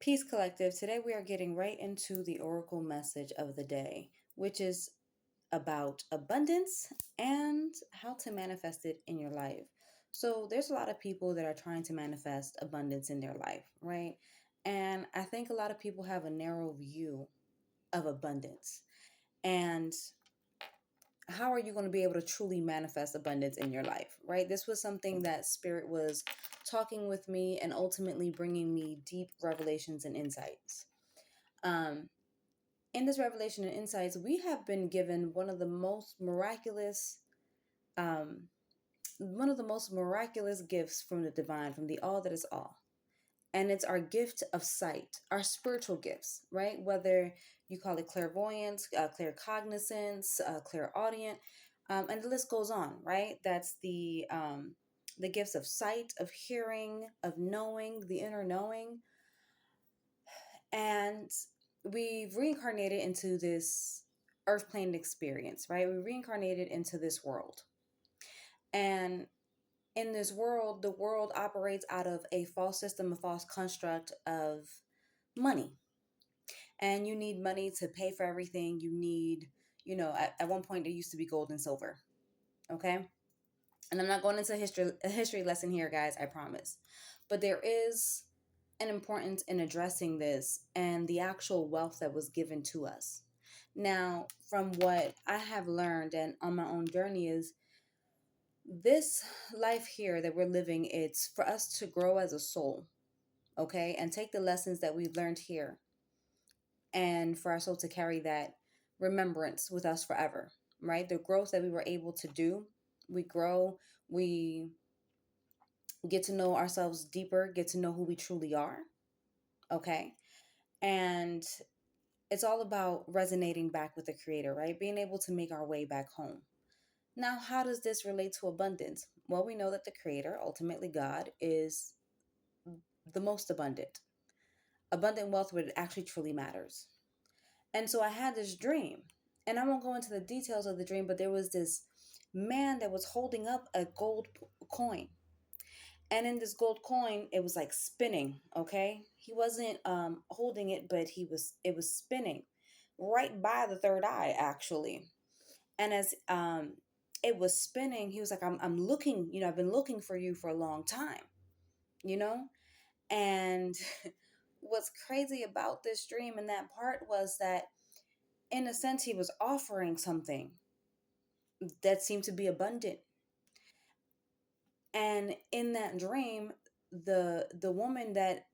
Peace Collective. Today we are getting right into the oracle message of the day, which is about abundance and how to manifest it in your life. So, there's a lot of people that are trying to manifest abundance in their life, right? And I think a lot of people have a narrow view of abundance. And how are you going to be able to truly manifest abundance in your life, right? This was something that Spirit was talking with me and ultimately bringing me deep revelations and insights. Um, in this revelation and insights, we have been given um, one of the most miraculous gifts from the divine, from the all that is all. And it's our gift of sight, our spiritual gifts, right? Whether you call it clairvoyance, claircognizance, clairaudient, and the list goes on, right? That's the gifts of sight, of hearing, of knowing, the inner knowing. And we've reincarnated into this earth plane experience, right? We reincarnated into this world. And in this world, the world operates out of a false system, a false construct of money. And you need money to pay for everything. You need, at one point there used to be gold and silver. Okay. And I'm not going into a history lesson here, guys, I promise. But there is an importance in addressing this and the actual wealth that was given to us. Now, from what I have learned and on my own journey is this life here that we're living, it's for us to grow as a soul, okay? And take the lessons that we've learned here and for our soul to carry that remembrance with us forever, right? The growth that we were able to do, we grow, we get to know ourselves deeper, get to know who we truly are, okay? And it's all about resonating back with the creator, right? Being able to make our way back home. Now, how does this relate to abundance? Well, we know that the creator, ultimately God, is the most abundant. Abundant wealth where it actually truly matters. And so I had this dream, and I won't go into the details of the dream, but there was this man that was holding up a gold coin. And in this gold coin, it was like spinning, okay? He wasn't holding it, but it was spinning right by the third eye, actually. And as it was spinning, he was like, I'm looking, I've been looking for you for a long time, you know? And what's crazy about this dream in that part was that in a sense he was offering something that seemed to be abundant. And in that dream, the woman that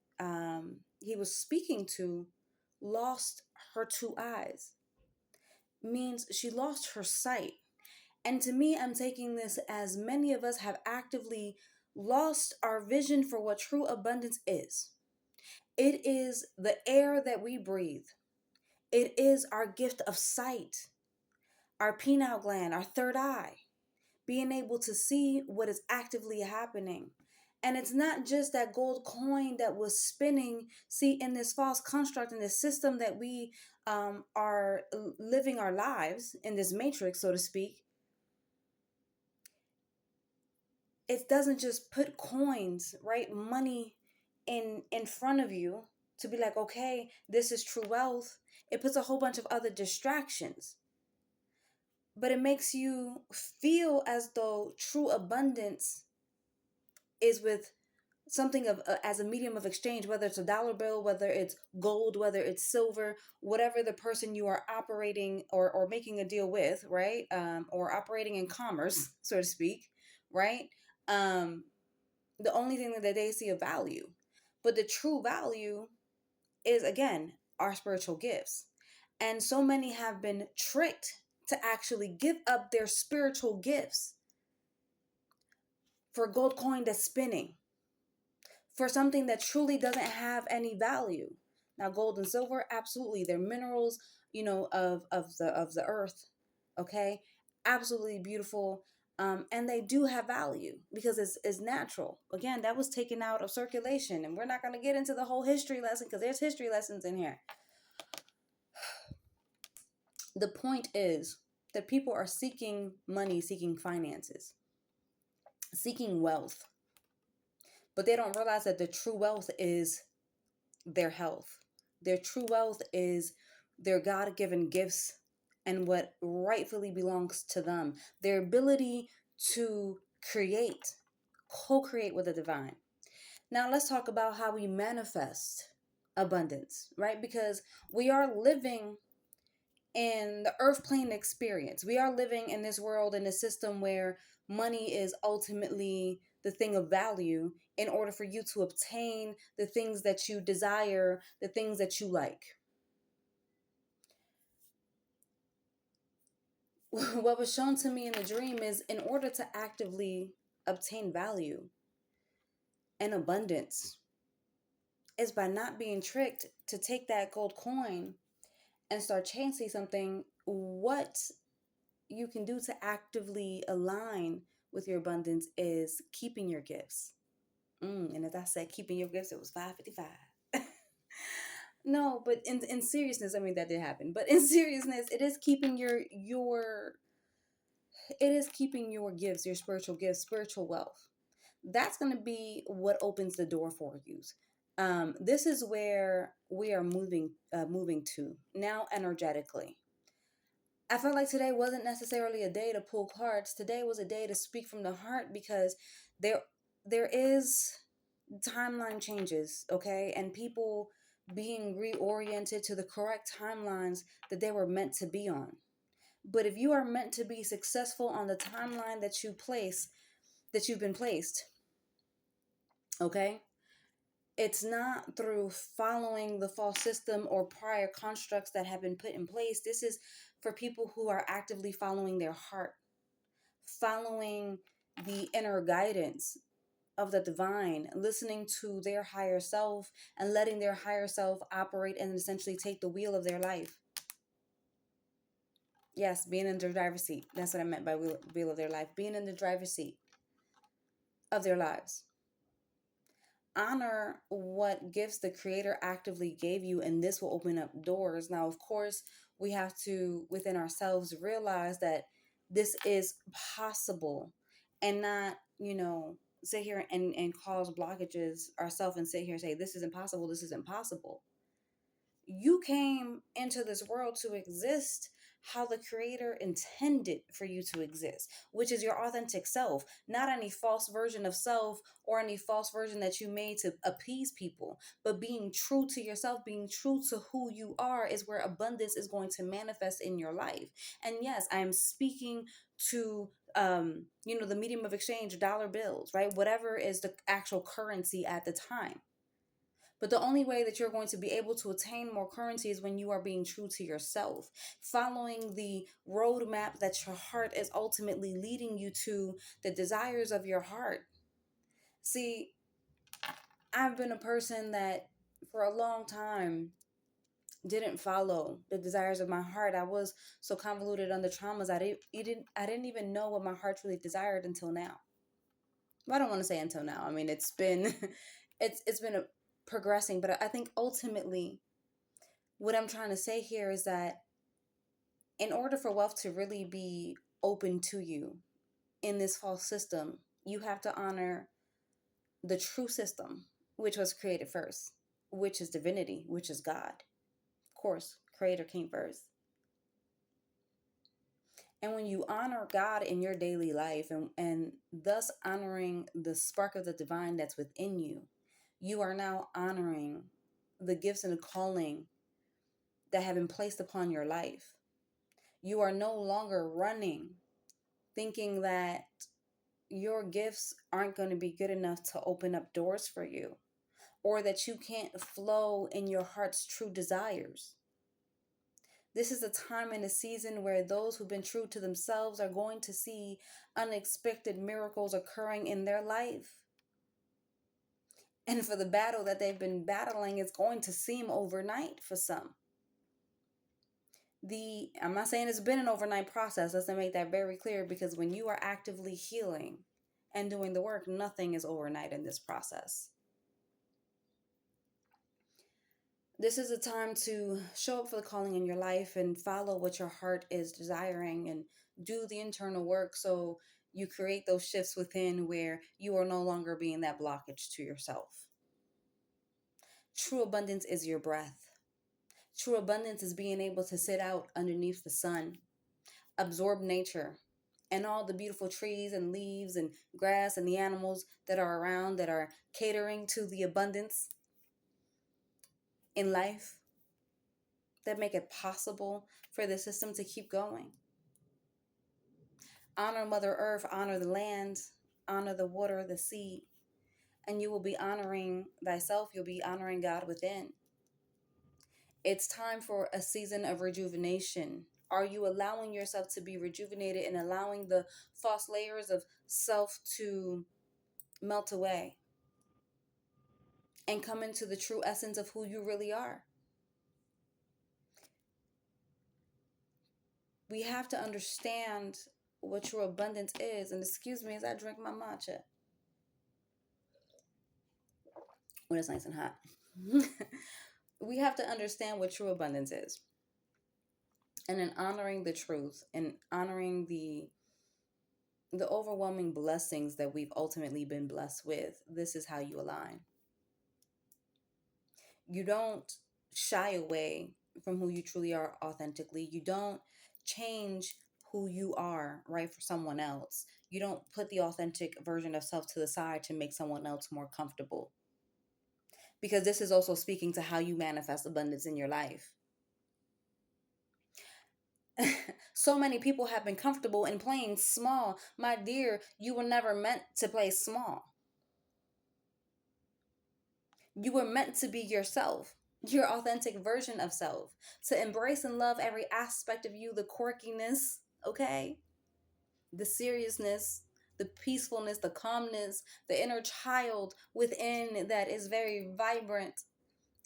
he was speaking to lost her two eyes. Means she lost her sight. And to me, I'm taking this as many of us have actively lost our vision for what true abundance is. It is the air that we breathe. It is our gift of sight, our pineal gland, our third eye, being able to see what is actively happening. And it's not just that gold coin that was spinning, see, in this false construct, in this system that we are living our lives in this matrix, so to speak. It doesn't just put coins, right, money in front of you to be like, okay, this is true wealth. It puts a whole bunch of other distractions, but it makes you feel as though true abundance is with something of as a medium of exchange, whether it's a dollar bill, whether it's gold, whether it's silver, whatever the person you are operating or making a deal with, right, or operating in commerce, so to speak, right. The only thing that they see of value, but the true value is, again, our spiritual gifts. And so many have been tricked to actually give up their spiritual gifts for a gold coin that's spinning, for something that truly doesn't have any value. Now, gold and silver, absolutely, they're minerals, of the earth. Okay, absolutely beautiful. And they do have value because it's natural. Again, that was taken out of circulation, and we're not going to get into the whole history lesson because there's history lessons in here. The point is that people are seeking money, seeking finances, seeking wealth, but they don't realize that the true wealth is their health. Their true wealth is their God given gifts and what rightfully belongs to them. Their ability to create, co create with the divine. Now, let's talk about how we manifest abundance, right? Because we are living in the earth plane experience. We are living in this world in a system where money is ultimately the thing of value in order for you to obtain the things that you desire, the things that you like. What was shown to me in the dream is in order to actively obtain value and abundance is by not being tricked to take that gold coin and start chasing something. What you can do to actively align with your abundance is keeping your gifts. And as I said, keeping your gifts, it was 555. No, but in seriousness, I mean that did happen. But in seriousness, it is keeping your it is keeping your gifts, your spiritual gifts, spiritual wealth. That's going to be what opens the door for you. This is where we are moving to now energetically. I felt like today wasn't necessarily a day to pull cards. Today was a day to speak from the heart because there there is timeline changes, okay? And people being reoriented to the correct timelines that they were meant to be on. But if you are meant to be successful on the timeline that you've been placed, okay? It's not through following the false system or prior constructs that have been put in place. This is for people who are actively following their heart, following the inner guidance of the divine, listening to their higher self and letting their higher self operate and essentially take the wheel of their life. Yes, being in the driver's seat. That's what I meant by wheel of their life. Being in the driver's seat of their lives. Honor what gifts the creator actively gave you, and this will open up doors. Now, of course, we have to within ourselves realize that this is possible and not, sit here and cause blockages ourselves and sit here and say this is impossible, this is impossible. You came into this world to exist how the creator intended for you to exist, which is your authentic self, not any false version of self or any false version that you made to appease people, but being true to yourself, being true to who you are is where abundance is going to manifest in your life. And yes, I am speaking to the medium of exchange, dollar bills, right? Whatever is the actual currency at the time. But the only way that you're going to be able to attain more currency is when you are being true to yourself, following the roadmap that your heart is ultimately leading you to, the desires of your heart. See, I've been a person that for a long time didn't follow the desires of my heart. I was so convoluted on the traumas. I didn't even know what my heart really desired until now. Well, I don't want to say until now. I mean, it's been it's been a progressing, but I think ultimately what I'm trying to say here is that in order for wealth to really be open to you in this false system, you have to honor the true system, which was created first, which is divinity, which is God. Of course, creator came first. And when you honor God in your daily life and thus honoring the spark of the divine that's within you, you are now honoring the gifts and the calling that have been placed upon your life. You are no longer running thinking that your gifts aren't going to be good enough to open up doors for you or that you can't flow in your heart's true desires. This is a time and a season where those who've been true to themselves are going to see unexpected miracles occurring in their life. And for the battle that they've been battling, it's going to seem overnight for some. I'm not saying it's been an overnight process. Let's make that very clear, because when you are actively healing and doing the work, nothing is overnight in this process. This is a time to show up for the calling in your life and follow what your heart is desiring and do the internal work so you create those shifts within where you are no longer being that blockage to yourself. True abundance is your breath. True abundance is being able to sit out underneath the sun, absorb nature and all the beautiful trees and leaves and grass and the animals that are around that are catering to the abundance in life that make it possible for the system to keep going. Honor Mother Earth, honor the land, honor the water, the sea, and you will be honoring thyself. You'll be honoring God within. It's time for a season of rejuvenation. Are you allowing yourself to be rejuvenated and allowing the false layers of self to melt away and come into the true essence of who you really are? We have to understand what true abundance is. And excuse me as I drink my matcha when it's nice and hot. We have to understand what true abundance is. And in honoring the truth and honoring the overwhelming blessings that we've ultimately been blessed with, this is how you align. You don't shy away from who you truly are authentically. You don't change who you are, right, for someone else. You don't put the authentic version of self to the side to make someone else more comfortable. Because this is also speaking to how you manifest abundance in your life. So many people have been comfortable in playing small. My dear, you were never meant to play small. You were meant to be yourself, your authentic version of self, to embrace and love every aspect of you, the quirkiness, okay? The seriousness, the peacefulness, the calmness, the inner child within that is very vibrant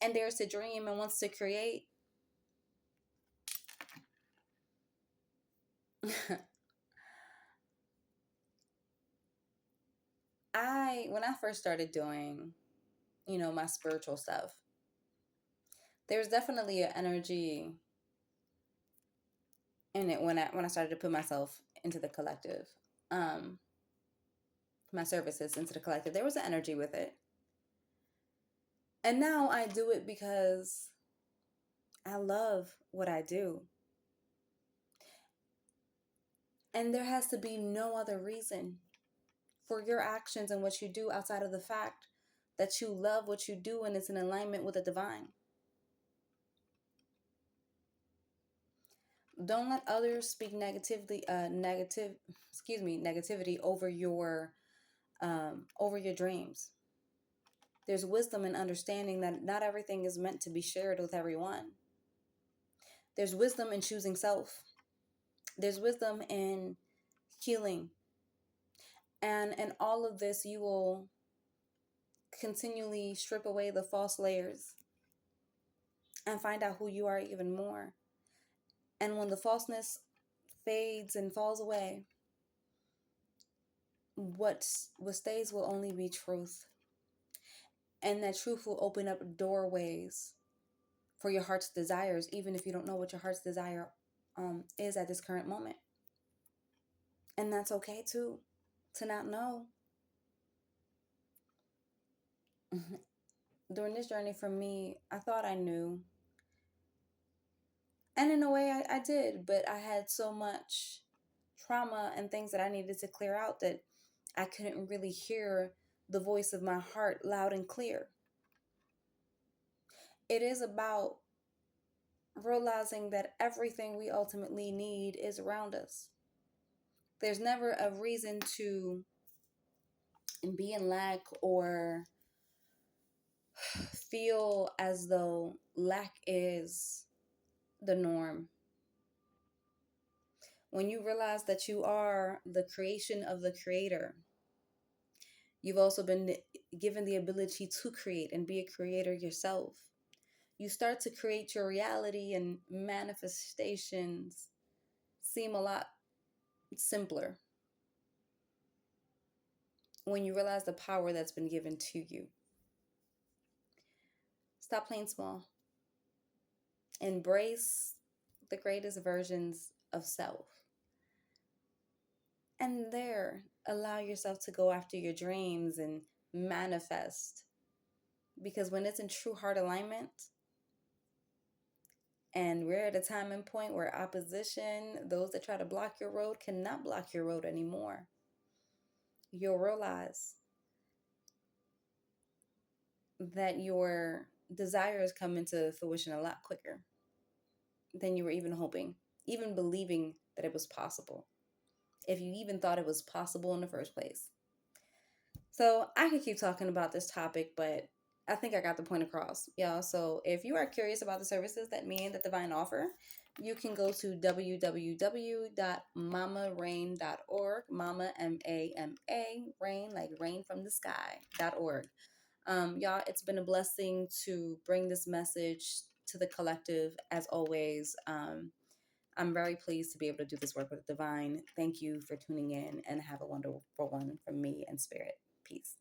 and dares to dream and wants to create. When I first started doing, my spiritual stuff, there's definitely an energy in it when I started to put myself into the collective. My services into the collective. There was an energy with it. And now I do it because I love what I do. And there has to be no other reason for your actions and what you do outside of the fact that you love what you do and it's in alignment with the divine. Don't let others speak negativity over your dreams. There's wisdom and understanding that not everything is meant to be shared with everyone. There's wisdom in choosing self. There's wisdom in healing. And in all of this, you will continually strip away the false layers and find out who you are even more. And when the falseness fades and falls away, what stays will only be truth. And that truth will open up doorways for your heart's desires, even if you don't know what your heart's desire is at this current moment. And that's okay too, to not know. During this journey for me, I thought I knew. And in a way, I did, but I had so much trauma and things that I needed to clear out that I couldn't really hear the voice of my heart loud and clear. It is about realizing that everything we ultimately need is around us. There's never a reason to be in lack or feel as though lack is the norm. When you realize that you are the creation of the creator, you've also been given the ability to create and be a creator yourself. You start to create your reality, and manifestations seem a lot simpler when you realize the power that's been given to you. Stop playing small. Embrace the greatest versions of self. And there, allow yourself to go after your dreams and manifest Because when it's in true heart alignment, and we're at a time and point where opposition, those that try to block your road, cannot block your road anymore. You'll realize that your desires come into fruition a lot quicker than you were even hoping, even believing that it was possible, if you even thought it was possible in the first place. So I could keep talking about this topic, but I think I got the point across, y'all. So if you are curious about the services that me and the Divine offer, you can go to www.mamarain.org. Mama, M-A-M-A, rain, like rain from the sky.org. Y'all, it's been a blessing to bring this message to the collective as always. I'm very pleased to be able to do this work with Divine. Thank you for tuning in, and have a wonderful one from me and Spirit. Peace.